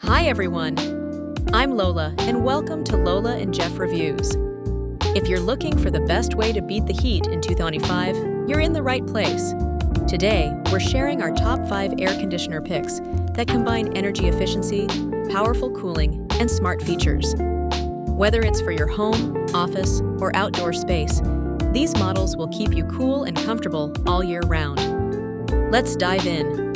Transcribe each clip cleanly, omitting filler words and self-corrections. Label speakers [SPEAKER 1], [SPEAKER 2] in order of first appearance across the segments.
[SPEAKER 1] Hi everyone, I'm Lola and welcome to Lola and Jeff Reviews. If you're looking for the best way to beat the heat in 2025, you're in the right place. Today, we're sharing our top 5 air conditioner picks that combine energy efficiency, powerful cooling, and smart features. Whether it's for your home, office, or outdoor space, these models will keep you cool and comfortable all year round. Let's dive in.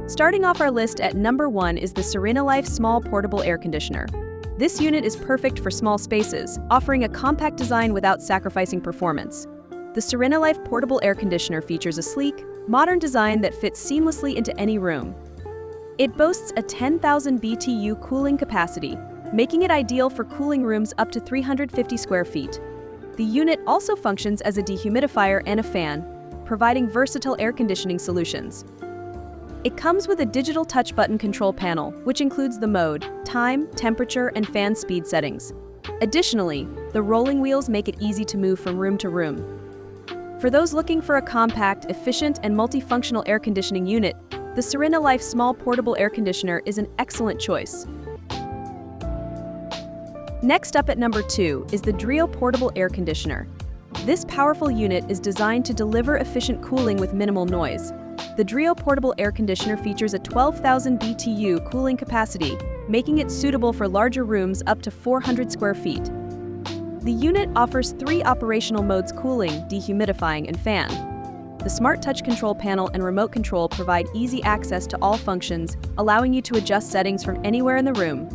[SPEAKER 2] Starting off our list at number 1 is the Serenalife Small Portable Air Conditioner. This unit is perfect for small spaces, offering a compact design without sacrificing performance. The Serenalife Portable Air Conditioner features a sleek, modern design that fits seamlessly into any room. It boasts a 10,000 BTU cooling capacity, making it ideal for cooling rooms up to 350 square feet. The unit also functions as a dehumidifier and a fan, providing versatile air conditioning solutions. It comes with a digital touch button control panel, which includes the mode, time, temperature, and fan speed settings. Additionally, the rolling wheels make it easy to move from room to room. For those looking for a compact, efficient, and multifunctional air conditioning unit, the Serenalife Small Portable Air Conditioner is an excellent choice. Next up at number 2 is the Drio Portable Air Conditioner. This powerful unit is designed to deliver efficient cooling with minimal noise. The Drio Portable Air Conditioner features a 12,000 BTU cooling capacity, making it suitable for larger rooms up to 400 square feet. The unit offers 3 operational modes: cooling, dehumidifying, and fan. The Smart Touch Control panel and remote control provide easy access to all functions, allowing you to adjust settings from anywhere in the room.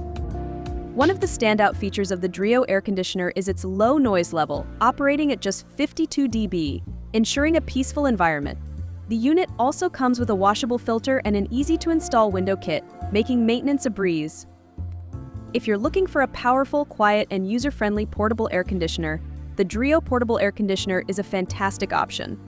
[SPEAKER 2] One of the standout features of the Drio air conditioner is its low noise level, operating at just 52 dB, ensuring a peaceful environment. The unit also comes with a washable filter and an easy-to-install window kit, making maintenance a breeze. If you're looking for a powerful, quiet, and user-friendly portable air conditioner, the Drio Portable Air Conditioner is a fantastic option.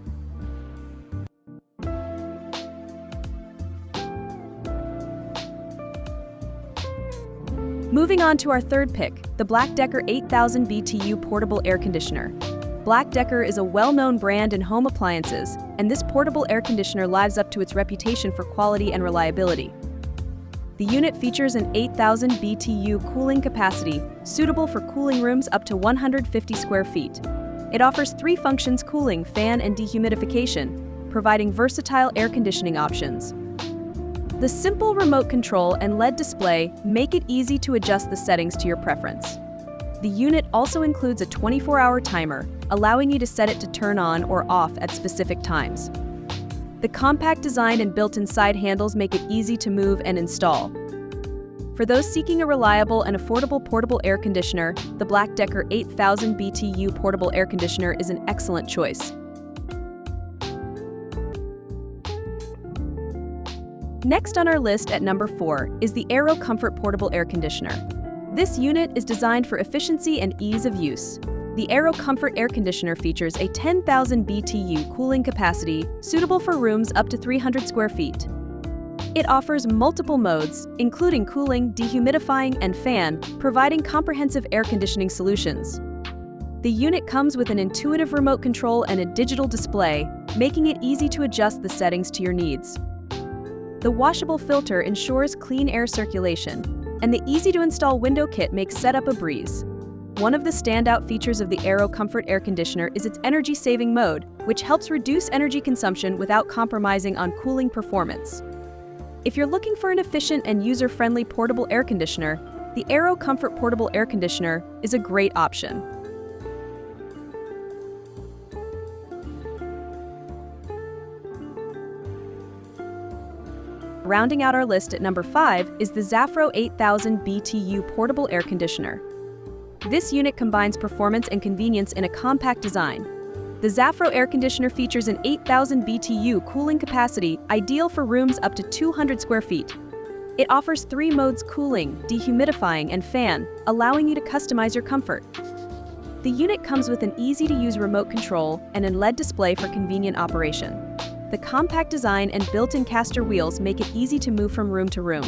[SPEAKER 2] Moving on to our third pick, the Black Decker 8000 BTU Portable Air Conditioner. Black Decker is a well-known brand in home appliances, and this portable air conditioner lives up to its reputation for quality and reliability. The unit features an 8,000 BTU cooling capacity, suitable for cooling rooms up to 150 square feet. It offers 3 functions: cooling, fan, and dehumidification, providing versatile air conditioning options. The simple remote control and LED display make it easy to adjust the settings to your preference. The unit also includes a 24-hour timer, allowing you to set it to turn on or off at specific times. The compact design and built-in side handles make it easy to move and install. For those seeking a reliable and affordable portable air conditioner, the Black Decker 8000 BTU Portable Air Conditioner is an excellent choice. Next on our list at number 4 is the Aero Comfort Portable Air Conditioner. This unit is designed for efficiency and ease of use. The Aero Comfort Air Conditioner features a 10,000 BTU cooling capacity, suitable for rooms up to 300 square feet. It offers multiple modes, including cooling, dehumidifying, and fan, providing comprehensive air conditioning solutions. The unit comes with an intuitive remote control and a digital display, making it easy to adjust the settings to your needs. The washable filter ensures clean air circulation, and the easy-to-install window kit makes setup a breeze. One of the standout features of the Aero Comfort Air Conditioner is its energy-saving mode, which helps reduce energy consumption without compromising on cooling performance. If you're looking for an efficient and user-friendly portable air conditioner, the Aero Comfort Portable Air Conditioner is a great option. Rounding out our list at number 5 is the Zafro 8000 BTU Portable Air Conditioner. This unit combines performance and convenience in a compact design. The Zafro air conditioner features an 8,000 BTU cooling capacity, ideal for rooms up to 200 square feet. It offers 3 modes: cooling, dehumidifying, and fan, allowing you to customize your comfort. The unit comes with an easy-to-use remote control and an LED display for convenient operation. The compact design and built-in caster wheels make it easy to move from room to room.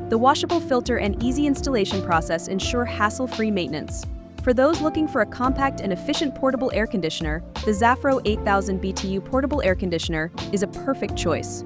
[SPEAKER 2] The washable filter and easy installation process ensure hassle-free maintenance. For those looking for a compact and efficient portable air conditioner, the Zafro 8000 BTU portable air conditioner is a perfect choice.